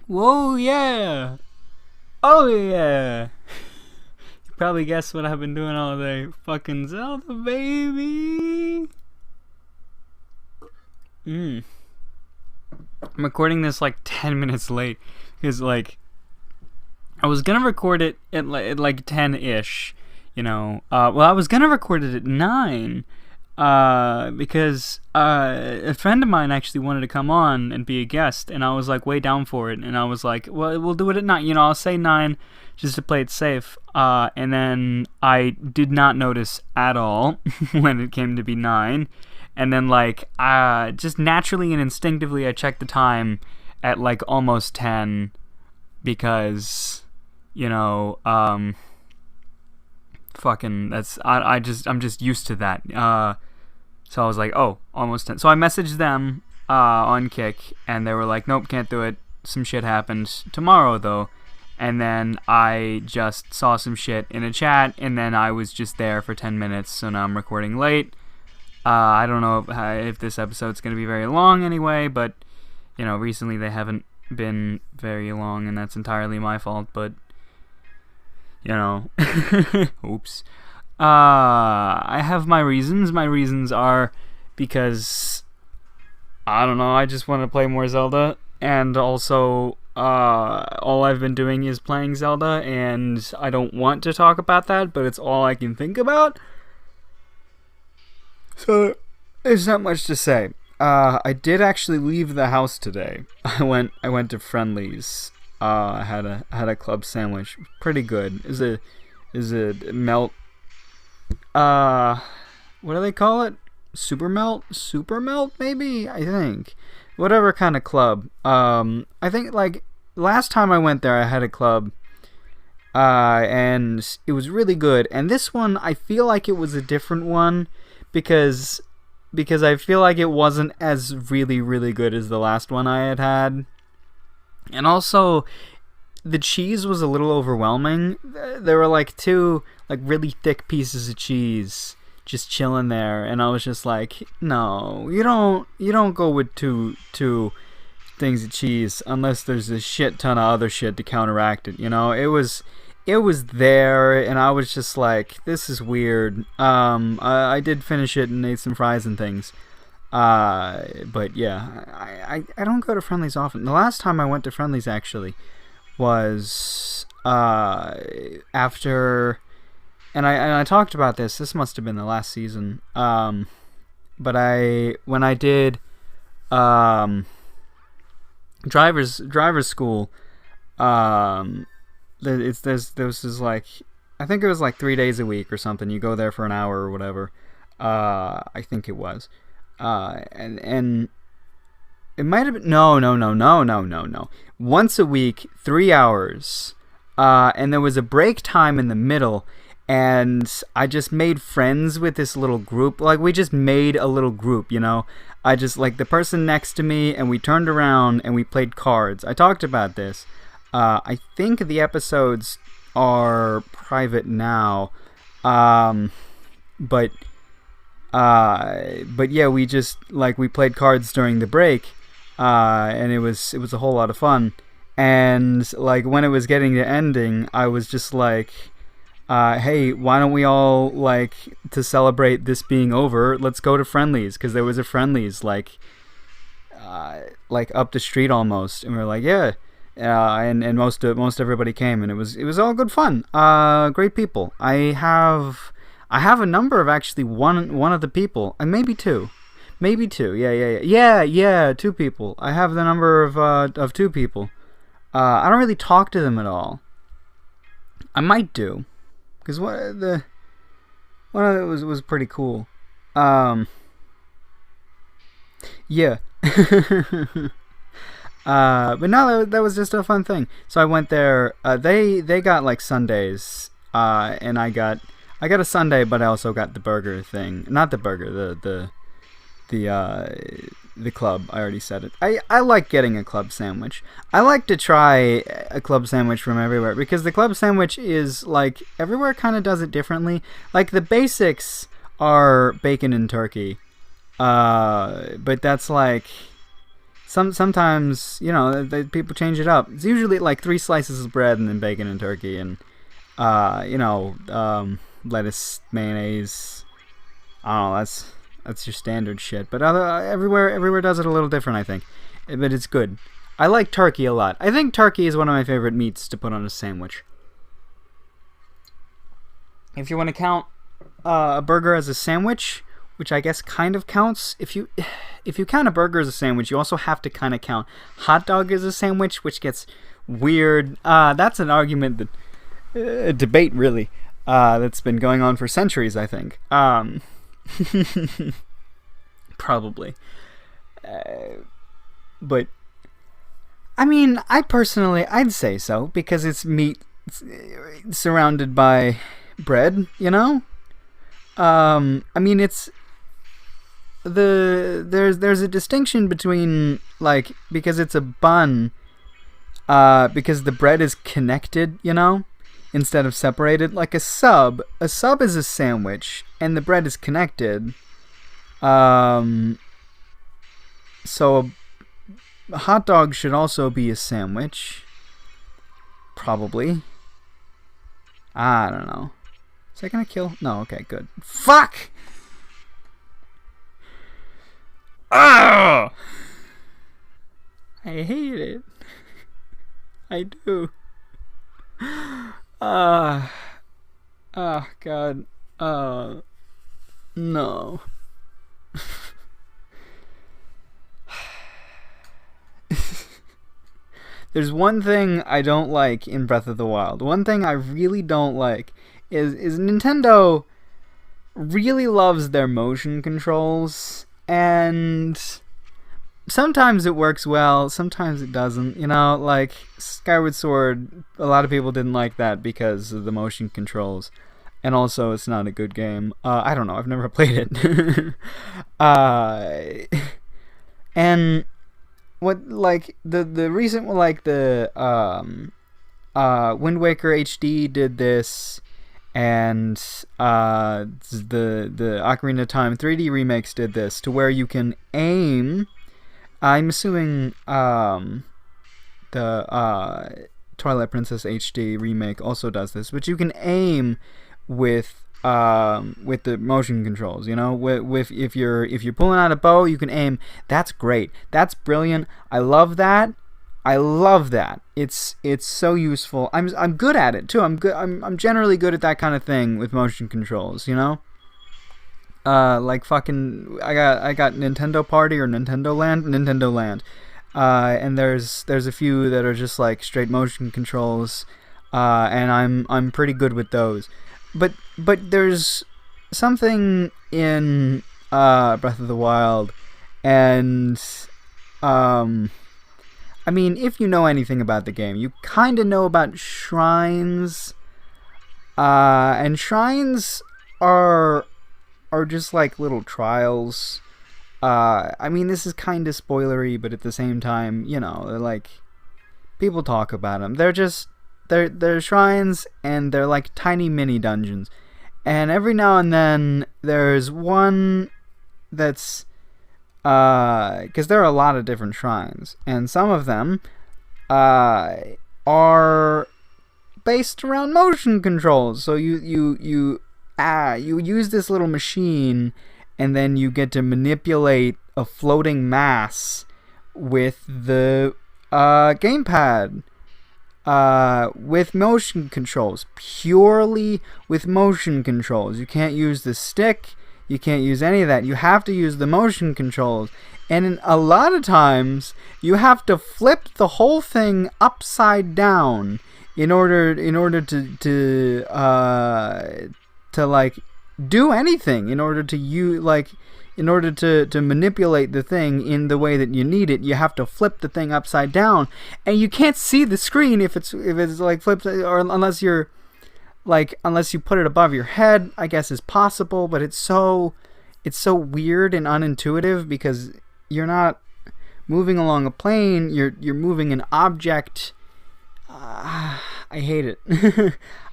Whoa, yeah! Oh, yeah! You probably guessed what I've been doing all day. Fucking Zelda, baby! I'm recording this like 10 minutes late. Because, like, I was gonna record it at like 10-ish, you know. Well, I was gonna record it at 9. Because a friend of mine actually wanted to come on and be a guest, and I was like way down for it, and I was like, well, we'll do it at 9, you know, I'll say 9 just to play it safe, and then I did not notice at all when it came to be 9, and then like, just naturally and instinctively I checked the time at like almost 10, because, you know, fucking that's I'm just used to that. So I was like, oh, almost 10. So I messaged them on Kick, and they were like, nope, can't do it. Some shit happened tomorrow though. And then I just saw some shit in a chat, and then I was just there for 10 minutes. So now I'm recording late. I don't know if this episode's gonna be very long anyway, but you know, recently they haven't been very long, and that's entirely my fault. But you know, oops. I have my reasons. My reasons are because, I don't know, I just want to play more Zelda, and also, all I've been doing is playing Zelda, and I don't want to talk about that, but it's all I can think about. So, there's not much to say. I did actually leave the house today. I went to Friendly's. I had a club sandwich. Pretty good. Is a melt. What do they call it? Super melt, maybe. I think. Whatever kind of club. I think like last time I went there, I had a club. And it was really good. And this one, I feel like it was a different one, because I feel like it wasn't as really, really good as the last one I had. And also, the cheese was a little overwhelming. There were like 2 like really thick pieces of cheese just chilling there, and I was just like, no, you don't go with two things of cheese unless there's a shit ton of other shit to counteract it. You know, it was there, and I was just like, this is weird. I did finish it and ate some fries and things. But yeah, I don't go to Friendly's often. The last time I went to Friendly's actually was after, and I talked about this. This must have been the last season. But when I did driver's school, this is like, I think it was like 3 days a week or something. You go there for an hour or whatever. I think it was. And it might have been, no. Once a week, 3 hours. And there was a break time in the middle, and I just made friends with this little group. Like, we just made a little group, you know? I just, like, the person next to me, and we turned around and we played cards. I talked about this. I think the episodes are private now. But yeah, we just, like, we played cards during the break, and it was a whole lot of fun. And like, when it was getting to ending, I was just like, hey, why don't we all, like, to celebrate this being over, let's go to Friendly's, because there was a Friendly's like up the street almost, and we were like, yeah. And most everybody came, and it was all good fun. Great people. I have a number of actually one of the people, and maybe two. Yeah, 2 people. I have the number of 2 people. I don't really talk to them at all. I might do, because one of it was pretty cool. Yeah. But no, that was just a fun thing. So I went there. They got like Sundays, and I got a Sunday, but I also got the burger thing. Not the burger, the club. I already said it. I like getting a club sandwich. I like to try a club sandwich from everywhere, because the club sandwich is like, everywhere kind of does it differently. Like, the basics are bacon and turkey, but that's like sometimes, you know, people change it up. It's usually like 3 slices of bread and then bacon and turkey and you know, lettuce, mayonnaise. I don't know, that's your standard shit. But everywhere does it a little different, I think. But it's good. I like turkey a lot. I think turkey is one of my favorite meats to put on a sandwich. If you want to count a burger as a sandwich, which I guess kind of counts. If you count a burger as a sandwich, you also have to kind of count hot dog as a sandwich, which gets weird. That's an argument that a debate really that's been going on for centuries, I think. Probably. But I mean, I'd say so because it's meat surrounded by bread, you know? I mean, it's there's a distinction between, like, because it's a bun, because the bread is connected, you know, instead of separated. Like a sub is a sandwich and the bread is connected. So a hot dog should also be a sandwich, probably. I don't know. Is that gonna kill? No, okay, good. Fuck! Ah! I hate it. I do. Oh, God. No. There's one thing I don't like in Breath of the Wild. One thing I really don't like is Nintendo really loves their motion controls, and sometimes it works well, sometimes it doesn't. You know, like Skyward Sword, a lot of people didn't like that because of the motion controls, and also it's not a good game. I don't know, I've never played it. And what, like, the recent, like, the Wind Waker HD did this, and the Ocarina of Time 3D remakes did this, to where you can aim. I'm assuming the Twilight Princess HD remake also does this, but you can aim with the motion controls, you know, with if you're pulling out a bow, you can aim. That's great. That's brilliant. I love that. It's so useful. I'm good at it too. I'm generally good at that kind of thing with motion controls, you know. Like fucking, I got Nintendo Party or Nintendo Land, and there's a few that are just like straight motion controls, and I'm pretty good with those. But there's something in Breath of the Wild, and I mean, if you know anything about the game, you kind of know about shrines, and shrines are just like little trials. I mean, this is kind of spoilery, but at the same time, you know, like, people talk about them. They're shrines, and they're like tiny mini dungeons. And every now and then, there's one that's, because there are a lot of different shrines, and some of them are based around motion controls. So you use this little machine, and then you get to manipulate a floating mass with the gamepad. With motion controls, purely with motion controls. You can't use the stick, you can't use any of that. You have to use the motion controls, and a lot of times you have to flip the whole thing upside down in order to like do anything. In order to manipulate the thing in the way that you need it, you have to flip the thing upside down, and you can't see the screen if it's like flipped, or unless you put it above your head, I guess is possible. But it's so weird and unintuitive because you're not moving along a plane, you're moving an object. I hate it.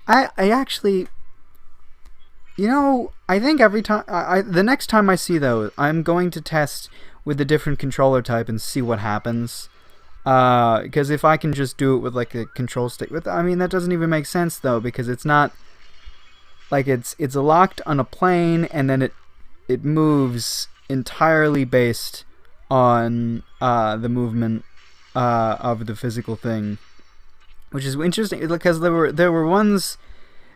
I actually, you know, I think every time the next time I see those, I'm going to test with a different controller type and see what happens. Because if I can just do it with like a control stick, I mean that doesn't even make sense though, because it's not like it's locked on a plane and then it moves entirely based on the movement of the physical thing, which is interesting because there were ones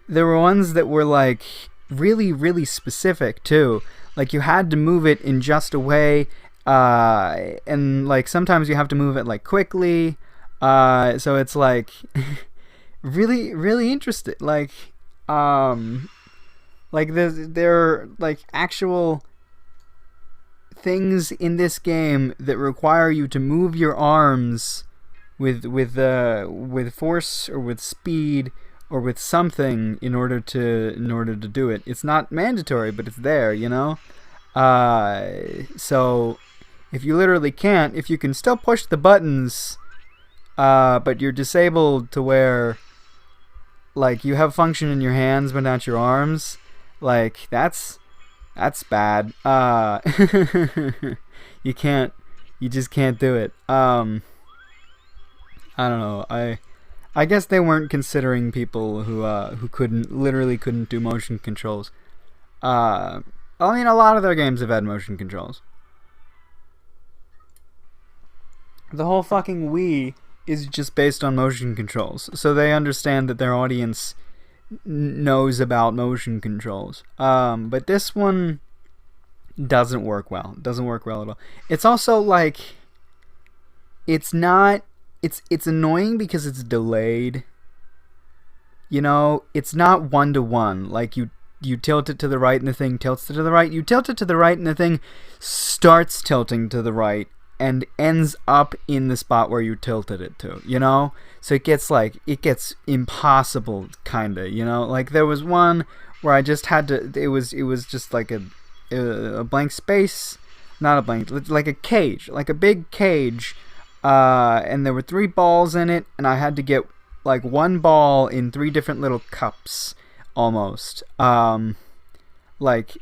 that were like really, really specific too. Like you had to move it in just a way, and like sometimes you have to move it like quickly. So it's like really, really interesting. Like there are like actual things in this game that require you to move your arms with force or with speed or with something in order to do it. It's not mandatory, but it's there, you know? So if you literally can't, if you can still push the buttons, but you're disabled to where like you have function in your hands but not your arms, like that's bad. You just can't do it. I don't know. I guess they weren't considering people who literally couldn't do motion controls. I mean, a lot of their games have had motion controls. The whole fucking Wii is just based on motion controls, so they understand that their audience knows about motion controls. But this one doesn't work well. It doesn't work well at all. It's also like it's annoying because it's delayed. You know, it's not 1-to-1. Like you tilt it to the right and the thing tilts to the right. You tilt it to the right and the thing starts tilting to the right and ends up in the spot where you tilted it to, you know? So it gets impossible kinda, you know? Like there was one where I just had to, it was just like a blank space, not a blank, like a cage, like a big cage, and there were 3 balls in it, and I had to get like one ball in 3 different little cups, almost, like,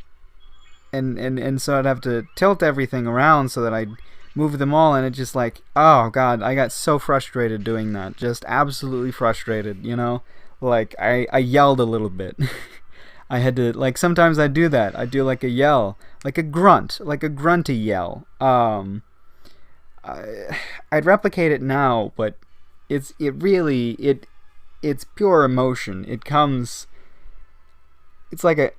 and so I'd have to tilt everything around so that I'd move them all, and it just like, oh god, I got so frustrated doing that, just absolutely frustrated, you know? Like I yelled a little bit. I had to, like, sometimes I do that. I do like a yell, like a grunt, like a grunty yell. I'd replicate it now, but it's pure emotion. It comes, it's like a,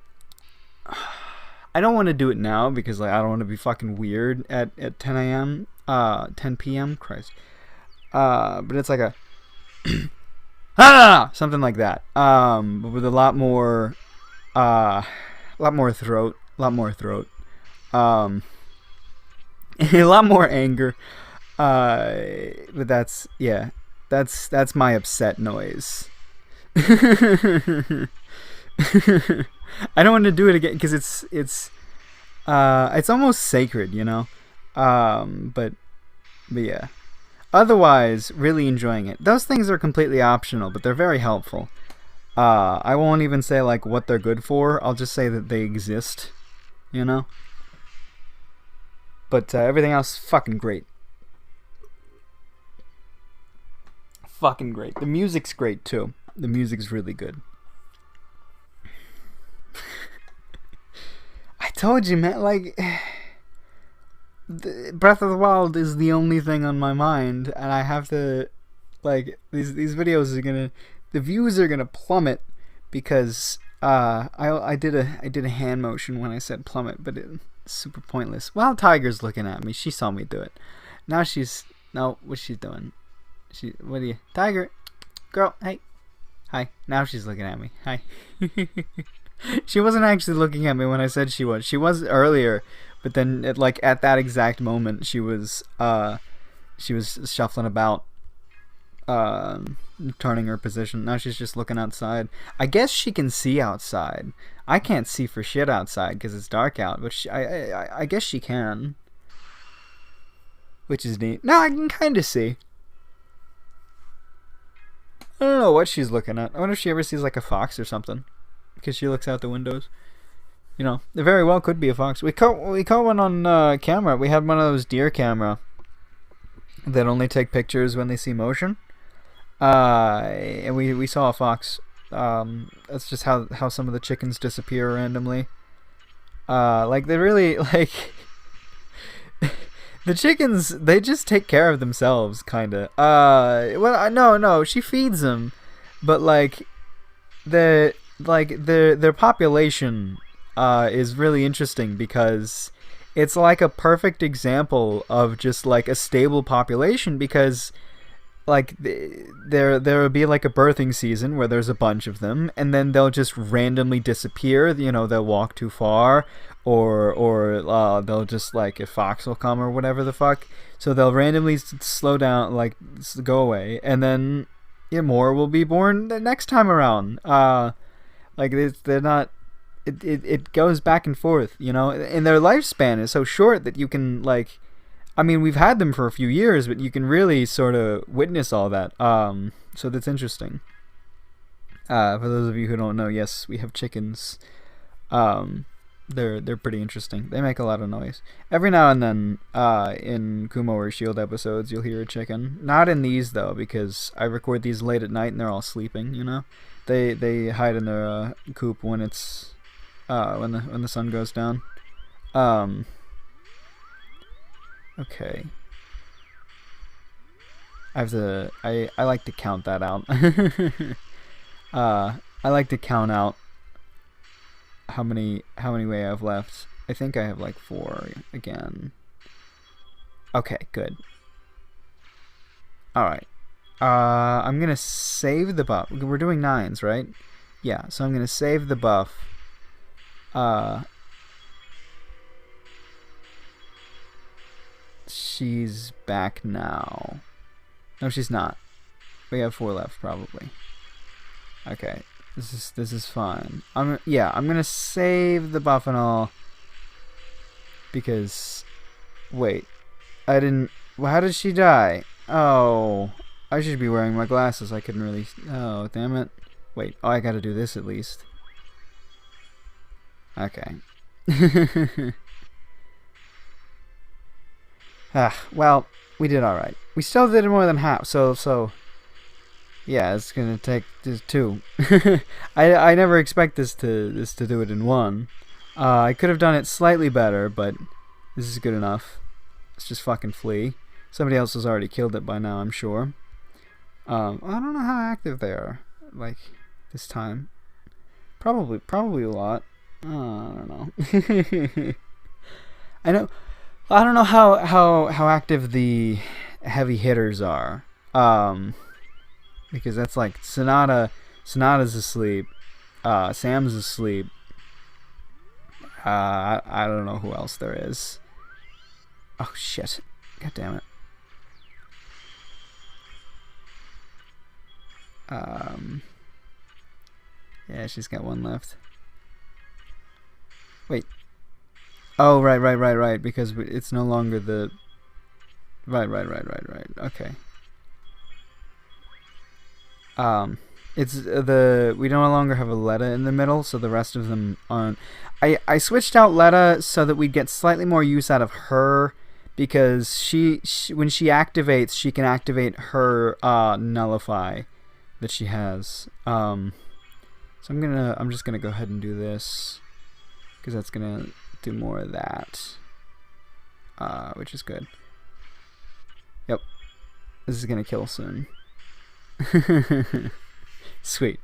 I don't want to do it now because like I don't want to be fucking weird at 10 a.m. 10 p.m. Christ. But it's like a something like that. But with a lot more throat, a lot more anger. But that's my upset noise. I don't want to do it again because it's almost sacred, you know. But yeah. Otherwise, really enjoying it. Those things are completely optional, but they're very helpful. I won't even say like what they're good for. I'll just say that they exist, you know. But everything else, fucking great. Fucking great. The music's great too. The music's really good. I told you, man, like, Breath of the Wild is the only thing on my mind, and I have to, like, these videos are gonna, the views are gonna plummet because I did a hand motion when I said plummet, but it's super pointless. Well, Tiger's looking at me. She saw me do it. Now what's she doing? What are you, Tiger, girl? Hey, hi. Now she's looking at me. Hi. She wasn't actually looking at me when I said she was. She was earlier, but then at that exact moment she was shuffling about, turning her position. Now she's just looking outside. I guess she can see outside. I can't see for shit outside because it's dark out, but I guess she can, which is neat. No, I can kind of see. I don't know what she's looking at. I wonder if she ever sees like a fox or something, because she looks out the windows. You know, there very well could be a fox. We caught one on camera. We had one of those deer camera that only take pictures when they see motion. And we saw a fox. That's just how some of the chickens disappear randomly. Like they really like the chickens. They just take care of themselves, kinda. Well, no, she feeds them, but like their population is really interesting because it's like a perfect example of just like a stable population because like there will be like a birthing season where there's a bunch of them and then they'll just randomly disappear. You know, they'll walk too far or they'll just like a fox will come or whatever the fuck, so they'll randomly slow down, like go away, and then more will be born the next time around. Like they're not. It goes back and forth, you know, and their lifespan is so short that you can like, I mean, we've had them for a few years, but you can really sort of witness all that. So that's interesting. For those of you who don't know, yes, we have chickens. They're pretty interesting. They make a lot of noise. Every now and then, in Kumo or Shield episodes, you'll hear a chicken. Not in these though, because I record these late at night and they're all sleeping. You know, they hide in their coop when it's when the sun goes down. Okay. I like to count that out. I like to count out how many way I have left. I think I have like 4 again. Okay, good. Alright. I'm gonna save the buff. We're doing 9s, right? Yeah, so I'm gonna save the buff. She's back now. No, she's not. We have 4 left, probably. Okay, this is fine. I'm gonna save the buff and all because wait, I didn't. Well, how did she die? Oh, I should be wearing my glasses. I couldn't really. Oh, damn it. Wait. Oh, I gotta do this at least. Okay. Well, we did all right. We still did more than half. So. Yeah, it's gonna take just 2. I never expect this to do it in 1. I could have done it slightly better, but this is good enough. Let's just fucking flee. Somebody else has already killed it by now, I'm sure. I don't know how active they are. Like this time, probably a lot. I don't know. I don't know how active the heavy hitters are. Because that's like Sonata's asleep, Sam's asleep. I don't know who else there is. Oh shit! God damn it. Yeah, she's got 1 left. Wait. Oh, right. Because it's no longer the. Right. Okay. It's we no longer have a Letta in the middle, so the rest of them aren't. I switched out Letta so that we'd get slightly more use out of her, because she when she activates, she can activate her nullify that she has. So I'm just gonna go ahead and do this, because that's gonna do more of that, which is good. Yep, this is gonna kill soon. Sweet.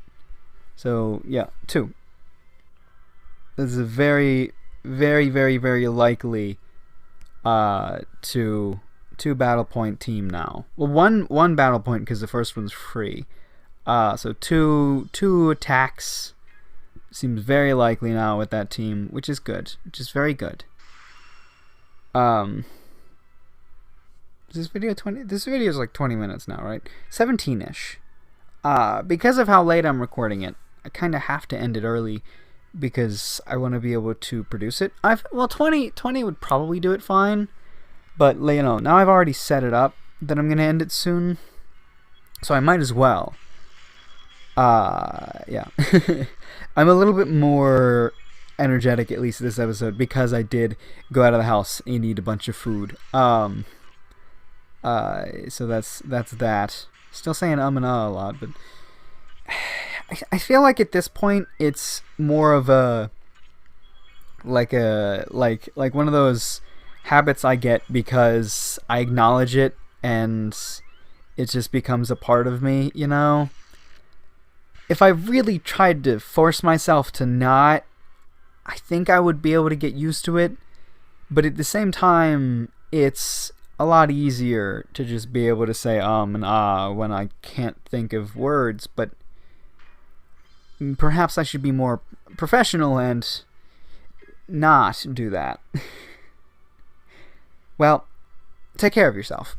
So yeah, 2. This is a very likely 2 battle point team now. Well, one battle point because the first one's free. So two attacks seems very likely now with that team, which is good, which is very good. Is this video 20? This video is like 20 minutes now, right? 17-ish. Because of how late I'm recording it, I kind of have to end it early because I want to be able to produce it. 20 would probably do it fine, but you know, now I've already set it up that I'm gonna end it soon, so I might as well. Yeah. I'm a little bit more. energetic, at least this episode, because I did go out of the house and eat a bunch of food. So that's that. Still saying and a lot, but I feel like at this point it's more of a like one of those habits I get because I acknowledge it and it just becomes a part of me, you know? If I really tried to force myself to not, I think I would be able to get used to it. But at the same time, it's a lot easier to just be able to say and when I can't think of words. But perhaps I should be more professional and not do that. Well, take care of yourself.